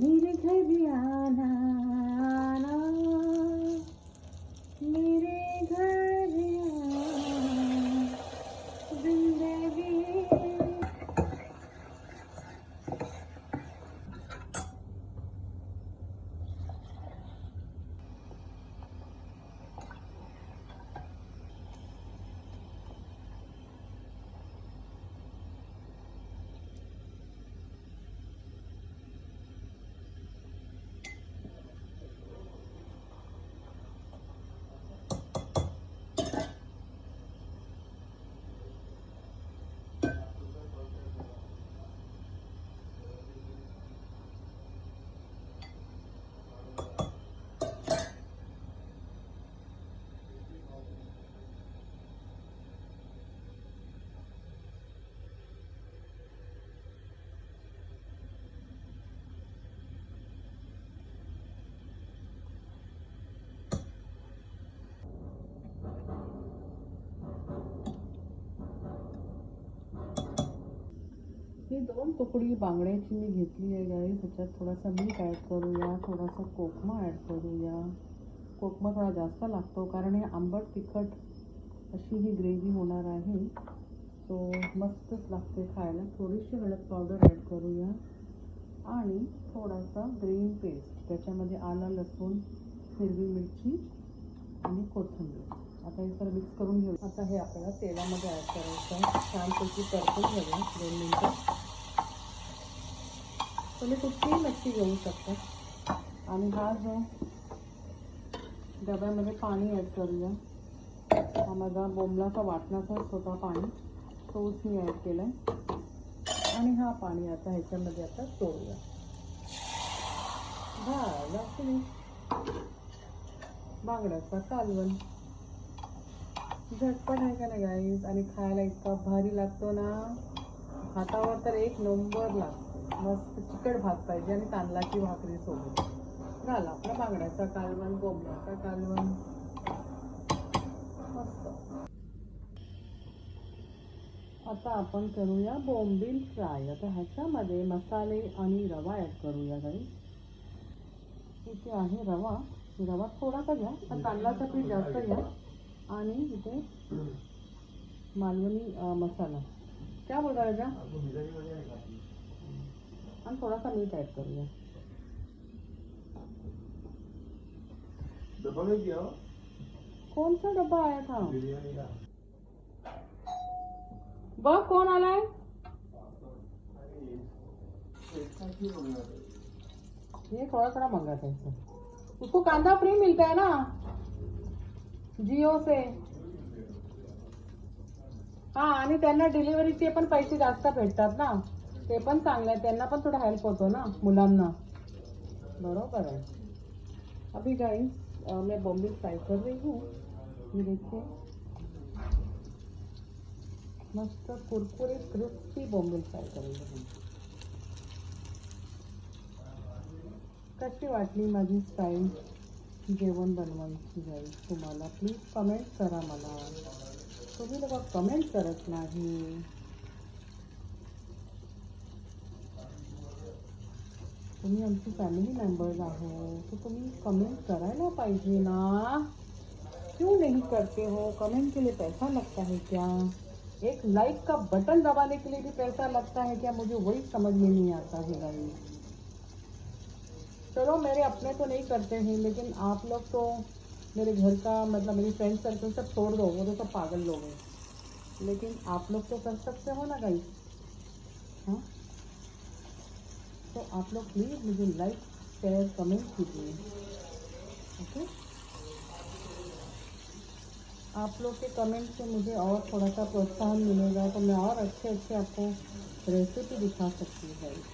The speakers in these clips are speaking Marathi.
मेरे घर आना आना, मेरे घर आना जिंदगी। ही 2 तुकडी बांगड्याची मी घेतली आहे गाई. त्याच्यात थोडासा मीठ ॲड करूया, थोडासा कोकमा ॲड करूया. कोकमा थोडा जास्त लागतो कारण हे आंबट तिखट अशी ही ग्रेव्ही होणार आहे. सो मस्तच लागते खायला. थोडीशी हळद पावडर ॲड करूया आणि थोडासा ग्रीन पेस्ट. त्याच्यामध्ये आलं, लसूण, हिरवी मिरची आणि कोथिंबीर. आता हे सगळं मिक्स करून घेऊ. आता हे आपल्याला तेलामध्ये ॲड करायचं. छानपैकी परतून घेऊया 2 मिनटं. तुम्ही कुठलीही मच्छी घेऊ शकता. आणि हा जो डब्यामध्ये पाणी ॲड करूया. हा माझा बोंबलाचा वाटणाचाच होता पाणी, तोच मी ॲड केला आहे. आणि हा पाणी आता ह्याच्यामध्ये आता सोडूया. झालं बांगड्याचा कालवण. झटपट आहे का नाही गाईज, आणि खायला इतका भारी लागतो ना. भातावर तर एक नंबर लागतो. मस्त चिकट भात पाहिजे आणि तांदळाची भाकरी सोबत. झाला आपला बांगड्याचा कालवण, बोंबलाचा कालवण. मस्त. आता आपण करूया बोंबील फ्राय. आता ह्याच्यामध्ये मसाले आणि रवा ॲड करूया गाईज. इथे आहे रवा. रवा थोडासा घ्या, पण तांदळाचं पीठ जास्त घ्या. आणि इथे मालवणी मसाला क्या बोल राजा. आणि थोडासा मीठ ॲड करूया. डब्बा नहीं किया? कौन सा डब्बा आया था? बिरयानी का. बघ कौन आलाय. ये थोड़ा थोड़ा मंगाता है. उसको कांदा फ्री मिलता है ना जिओ से. हाँ, आणि त्यांना डिलिव्हरीचे पण पैसे जास्त भेटतात ना. ते पण चांगलं आहे. त्यांना पण थोडा हेल्प होतो ना मुलांना. बरोबर है. अभी गाइस मैं बोंबील फ्राई कर रही हूँ. ये देखिए मस्त कुरकुरीत क्रिस्पी बोंबील फ्राय करूँगी. कशी वाटली माझी स्टाईल जेवण बनवायची गाईस तुम्हाला. प्लीज कमेंट करा मला. तुम्ही लोक कमेंट करत नाही. तुम्ही आमची फॅमिली मेंबर्स आहो, तर तुम्ही कमेंट करायला पाहिजे ना. क्यों नहीं करते हो? कमेंट के लिए पैसा लगता है क्या? एक लाइक का बटन दबाने के लिए भी पैसा लगता है क्या? मुझे वही समझ में नहीं आता है गाइस. चलो मेरे अपने तो नहीं करते हैं, लेकिन आप लोग तो मेरे घर का मतलब मेरी फ्रेंड सर्कल सब छोड़ दो, वो तो सब पागल लोग हैं. लेकिन आप लोग तो कर सकते हो ना गाइस. हाँ, तो आप लोग प्लीज़ मुझे लाइक शेयर कमेंट कीजिए. ओके, आप लोग के कमेंट से मुझे और थोड़ा सा प्रोत्साहन मिलेगा, तो मैं और अच्छे अच्छे आपको रेसिपी दिखा सकती हूँ गाइस.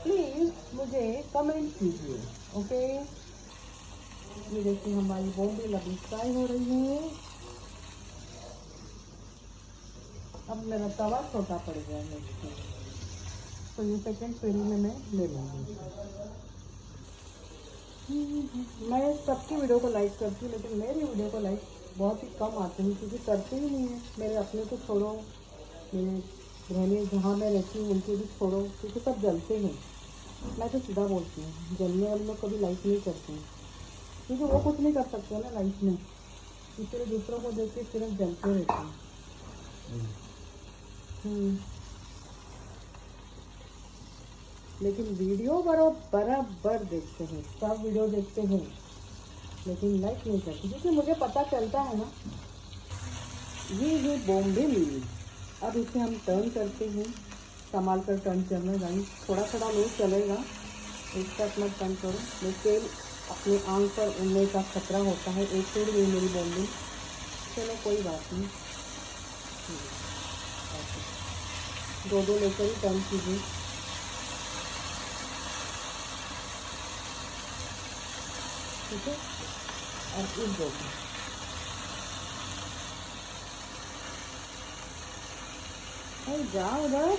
प्लीज़ मुझे कमेंट कीजिए. ओके, ये देखिए हमारी बोंबील अभी फ्राई हो रही है. अब मेरा तवा छोटा पड़ गया है इसमें, तो ये सेकेंड पेरी में मैं ले लूँगी. मैं सबकी वीडियो को लाइक करती हूँ, लेकिन मेरी वीडियो को लाइक बहुत ही कम आते हैं, क्योंकि करते ही नहीं है. मेरे अपने को छोड़ो, मेरे बहनें जहाँ मैं रहती हूँ उनके भी छोड़ो, क्योंकि सब जलते हैं. मैं तो सीधा बोलती हूँ, जलने वाले लोग कभी लाइक नहीं करते हैं, क्योंकि वो कुछ नहीं कर सकते ना लाइफ में, इसलिए दूसरों को देख के सिर्फ जलते रहते हैं। लेकिन वीडियो बराबर देखते हैं, सब वीडियो देखते हैं, लेकिन लाइक नहीं करते, क्योंकि मुझे पता चलता है ना। ये है बॉम्बिल। अब इसे हम टर्न करते हैं, संभाल कर टर्न करना गाइस, थोड़ा थोड़ा लो चलेगा, एक साथ मत टर्न करो, लेकिन अपने आंख पर उड़ने का खतरा होता है। एक टूट गई मेरी बॉम्बिल, चलो कोई बात नहीं, दो दो लेकर ही टर्न कीजिए। ठीक है, और इस दो जाओ उधर।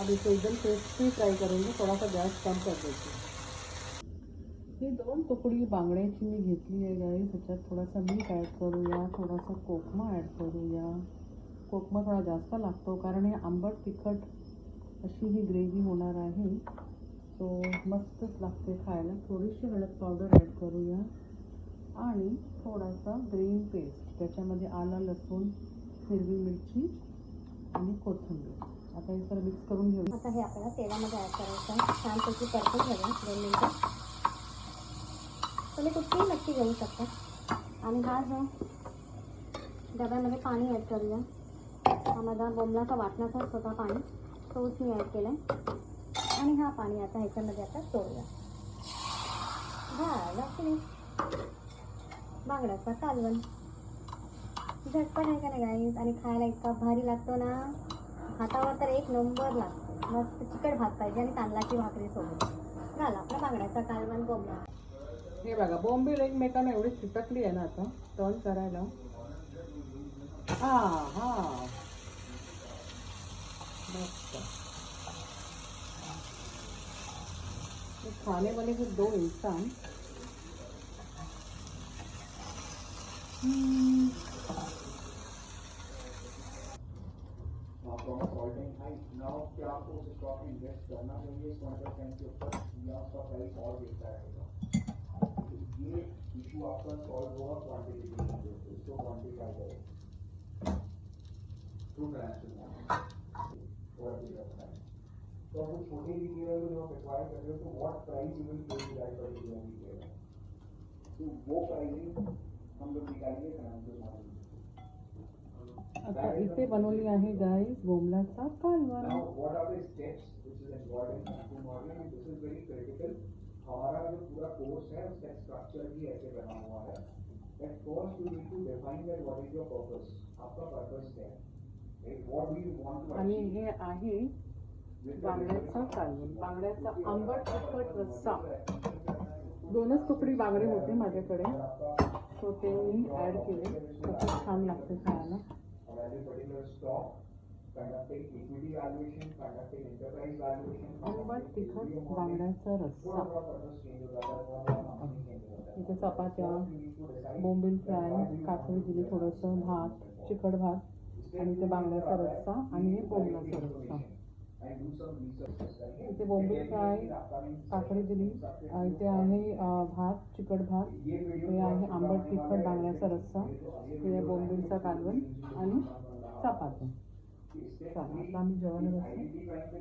अब इसे एकदम क्रिस्पी फ्राई करेंगे, थोड़ा सा गॅस कम कर देते। हे 2 तुकडी बांगड्याची मी घेतली आहे गाईस, त्याच्यात थोडासा मीठ ॲड करूया, थोडासा कोकमा ॲड करूया। कोकमा थोडा जास्त लागतो कारण हे आंबट तिखट अशी ही ग्रेव्ही होणार आहे, सो मस्तच लागते खायला। थोडीशी हळद पावडर ॲड करूया आणि थोडासा ग्रीन पेस्ट, त्याच्यामध्ये आलं, लसूण, हिरवी मिरची आणि कोथिंबीर। आता हे सर्व मिक्स करून घेऊ। आता हे आपल्याला तेलामध्ये ॲड करायचं आहे, छानपैकी परतून घ्यायला 2 मिनिटं। तुम्ही कुठलीही मच्छी घेऊ शकता। आणि हा जो डब्यामध्ये पाणी ॲड करूया, हा माझा बोंबलाचा वाटणाचा स्वतः पाणी, तोच मी ॲड केला आहे, आणि हा पाणी आता ह्याच्यामध्ये आता सोडूया। झाला की बांगड्याचा कालवण। झटपट आहे का नाही गाईस, आणि खायला इतका भारी लागतो ना, हातावर तर एक नंबर लागतो। मस्त चिकट भात पाहिजे आणि तांदळाची भाकरी सोबत, झाला आपला बांगड्याचा कालवण बोंबला। हे बघा, बोंबील एकमेकांना एवढी चिटकली आहे ना, आता टर्न करायला। हा मस्त। खाने वाले हैं 2 इंसान। नाउ क्या आपको उस स्टॉक में इन्वेस्ट करना चाहिए इस % के ऊपर, या उसका प्राइस और गिरता रहेगा? ये इशू आपका सॉल्व होगा क्वांटिटी के लिए, इसको क्वांटिफाई करें टू तो अगर छोटे रिटेलर को जो आप एक्वायर कर रहे हो, तो what price you will pay to that particular retailer, तो वो प्राइसिंग हम लोग निकालेंगे फाइनेंशियल मॉडल। आता इथे बनवली आहे गाईस बोंबलाचा कालवण। Now, what are the steps which is involved in shampoo modeling, and this is very critical। हमारा जो पूरा कोर्स है उसका स्ट्रक्चर भी ऐसे बना हुआ है that first you need to define that what is your purpose, आपका पर्पस क्या है, right? What do you want to आणि achieve? हे आहे बांगड्याचा कालवण, बांगड्याचा आंबट तिखट रस्सा। 2च तुकडी बांगडे होते माझ्याकडे, सो ते मी ॲड केले, खूप छान लागते खायला। आंबट तिखट बांगड्याचा रस्सा, इथे चपात्या, बोंबील फ्राय, काकडी दिली, थोडंसं भात, चिकट भात, आणि ते बांगड्याचा रस्सा आणि हे बोंबलाचा रस्सा। इथे बोंबील फ्राय, काकडी दिली, इथे आहे भात, चिकट भात, हे आहे आंबट तिखट बांगड्याचा रस्सा, हे बोंबीलचा कालवण आणि चपाती। चला आता आम्ही जेवायला बसतो।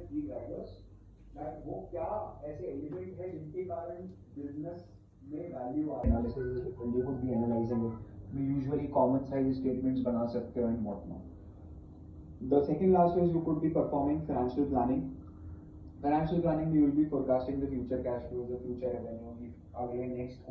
वो क्या ऐसे एलिमेंट है जिनके कारण बिजनेस में वैल्यू आ रहा है, you could be analyzing it, we usually common size statements बना सकते हो and what not। The second last is you could be performing financial planning। Financial planning, you will be forecasting the future cash flows, the future revenue, अगले next